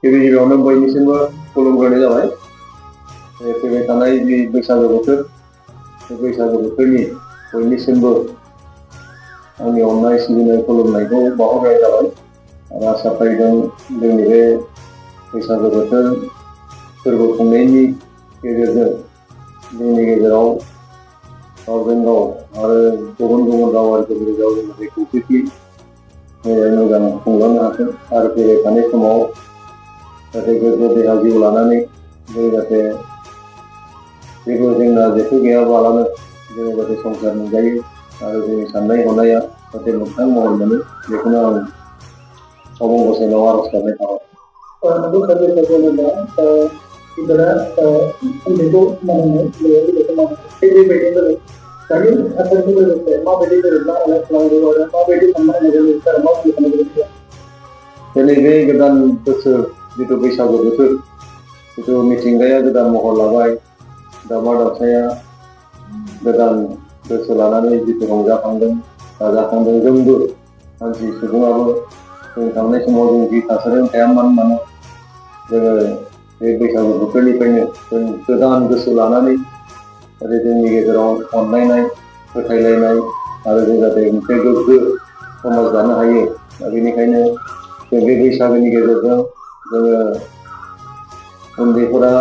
गिबि गिबियावनो बयनिसिमबो खुलुमग्रोनाय जाबाय। फैबाय थानाय जि बैसागो बोथोर, बे बैसागो बोथोरनि बयनिसिमबो आंनि अननाय सिबिनाय खुलुमनायखौ बावहरनाय जाबाय आरो आसा फारिदों जोंनि बे बैसागो बोथोर फोरबो खुंनायनि गेजेरजों जोंनि गेजेराव गावजों गाव आरो गुबुन गुबुन रावारिफोरनि गेजेराव जों बे खौसेथि मोजां खुंलांनो हाथों आरो फैबाय थानाय समाव जाहाथे गोग्गो देहा जिउ लानानै जों जाहाथे जेबो जेंना जेथो गैयाबालानो जोङो जाहाथे संसार मोनजायो आरो जोंनि साननाय हनाया जाहाथे मोगथां महर मोनो, बेखौनो आं अबं गसाइनाव आर'ज गाबनाय थाबाय। नंगौ सार, बैसागु गिदिरा उन्दैखौ मानिनाय, गिदिरखौ मानिनाय बेबायदिनो दानि थासारिजों लोगोसे माबायदि गोरोबना खालामनांगौ आरो माबायदि साननाय हनायजों सार मा बुंनो सानदों? दिनै बे गोदान बोसोर जिथु बैसागु बोथोर, जिथु मिथिंगाया गोदान महर लाबाय, दाउमा दाउसाया गोदान गोसो लानानै जिथु रंजाखांदों राजाखांदों, जोंबो मानसि सुबुङाबो जों थांनाय समाव जों जि थासारियाव थाया मानो जोङो बे बैसागु बोथोरनिफ्रायनो जों गोदान गोसो लानानै आरो जोंनि गेजेराव अनलायनाय, फोथायलायनाय आरो जों जाहाथे मोनसे गोग्गो समाज दानो हायो। दा बेनिखायनो जों बे बैसागोनि गेजेरजों जोङो उन्दैफोरा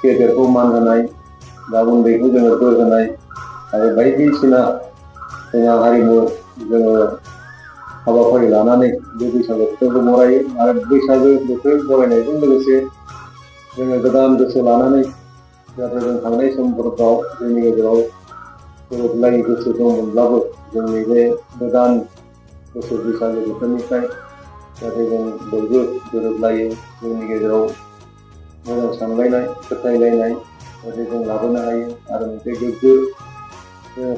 गेदेरखौ मान होनाय बा उन्दैखौ जोङो बोर होनाय आरो बायदिसिना जोंहा हारिमु जोङो हाबाफारि लानानै बे बैसागो बोथोरखौ बरायो आरो बैसागो बोथोर बरायनायजों लोगोसे जोङो गोदान गोसो लानानै जाहाथे जों थांनाय समफोराव जोंनि गेजेराव गोरोबलायै गोसो दंमोनब्लाबो जोंनि बे गोदान बोसोर बैसागो बोथोरनिफ्राय जाहाथे जों बयबो गोरोबलायो, जोंनि गेजेराव मोजां सानलायनाय फोथायलायनाय जाहाथे जों लाबोनो हायो आरो मोनसे गोग्गो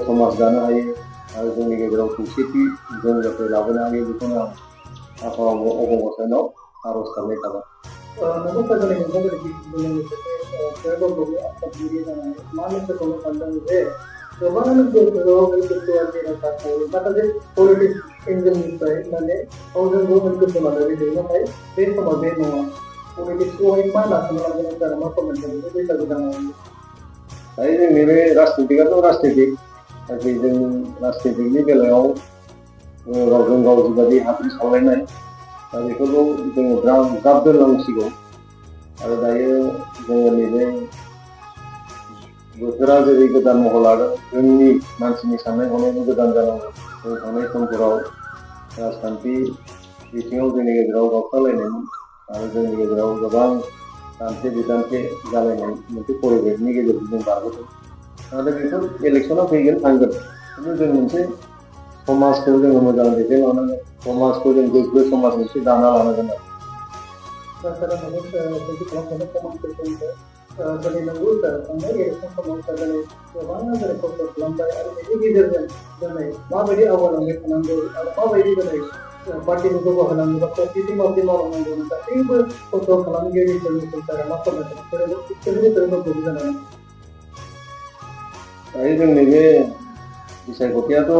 समाज दानो हायो आरो जोंनि गेजेराव खौसेथि जों जाहाथे लाबोनो हायो, बेखौनो आं आफा अबं गसाइनाव आर'ज गाबनाय थाबाय। नंगौ सार, नोंथांमोननि आफादगिरि जानानै मा मेसेज होनो सानदों जे गोबाङानो माखासे पलिटिक्स एंगेलनिफ्राय माने गावजों गाव गोसो लानानै थायो, नाथाय बे समाव बे नङा। पलिटिक्सखौहाय मा नाखौनो लानानै सार मा कमेन्ट होयो बे बैसागु दानाव? दायो जोंनि बे राजनितिकआथ' राजनितिक, नाथाय जों राजनितिकनि बेलायाव गावजों गाव जिबायदि हाद्रि सावलायनाय दा बेफोरखौ जोङो ज्राब दोननांसिगौ आरो दायो जोङो नैबे बोथोरा जेरै गोदान महर लादों, जोंनि मानसिनि साननाय हनायाबो गोदान जानांगौ। जों थांनाय समफोराव राजखान्थि बिथिङाव जोंनि गेजेराव गावस्रालायनायमोन आरो जोंनि गेजेराव गोबां दान्थे बिदान्थे जालायनाय मोनसे परिबेकनि गेजेरजों जों बारबोदों। नाथाय बेफोर इलेक्सनाव फैगोन थांगोन, खिन्थु जों मोनसे समाजखौ जोङो मोजां दैदेनलांनांगोन, समाजखौ जों गोग्गो समाज मोनसे दाना लानांगोन आरो। दिनै नंगौ सार, थांनाय इलेक्सन समाव दिनै गोबाङा दिनै खस्थ' खालामबाय आरो बेनि गेजेरजों दिनै माबायदि आवगायलांबाय थानांगौ आरो माबायदि दिनै पार्टिखौ जौगाहोनांगौ बा खौसेथि माबायदि मावलांनांगौ, गासैबो खस्थ' खालामगिरिफोरनि सारा मा फोरमायदों जानानै? दायो जोंनि बे बिसायख'थियाथ'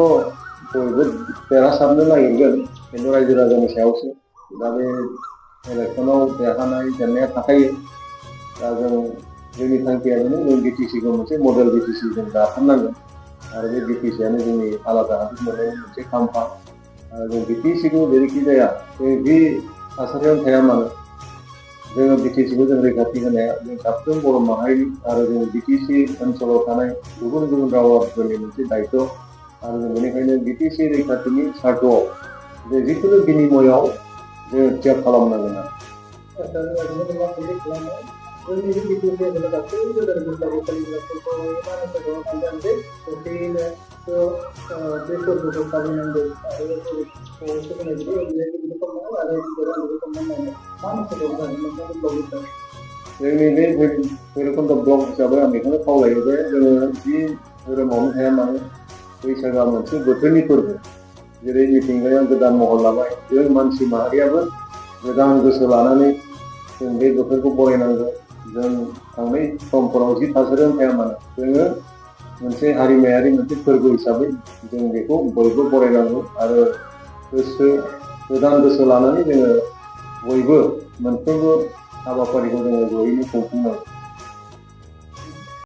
बयबो देरहासारनो नागिरगोन, खिन्थु रायजो राजानि सायावसो। दा बे इलेक्सनाव देरहानाय जेननाया थाखायो। दा जोंनि थांखिया बेनो, जों बिटिसिखौ मोनसे मडेल बिटिसि जों दाथारनांगोन आरो बे बिटिसियानो जोंनि आलादा हादर मोननायनि मोनसे खाम्फा। आरो जों बिटिसिखौ जेरैखि जाया जों जि थासारियाव थाया मानो जोङो बिटिसिखौ जों रैखाथि होनाया जों साफ्रोम बर' माहारिनि आरो जों बिटिसि ओनसोलाव थानाय गुबुन गुबुन रावारिफोरनि मोनसे दायित्व आरो जों बेनिखायनो बिटिसि रैखाथिनि सार्थआव जे जिखुनु बिनिमयआव जोङो थियाग खालामनांगोन आरो। जोंनि बिटिसि ओनसोलाव गासैबो बैसागु फालिग्राफोरखौ सानदों जे खौसेयैनो बे फोरबोखौ फालिनांगौ आरो जोंनि बे भैरबकुन्द ब्लक हिसाबै आं बेखौनो खावलायो जे जोङो जि धोरोमावनो थाया मानो बैसागोआ मोनसे बोथोरनि फोरबो, जेरै मिथिंगाया गोदान महर लाबाय, जों मानसि माहारियाबो गोदान गोसो लानानै जों बे बोथोरखौ बरायनांगौ। जों थांनाय समफोराव जि थासारियाव थाया मानो जोङो मोनसे हारिमायारि मोनसे फोरबो हिसाबै जों बेखौ बयबो बरायनांगौ आरो गोदान गोसो लानानै जोङो बयबो मोनफ्रोमबो हाबाफारिखौ जोङो जयैनो खुंफुंनांगौ।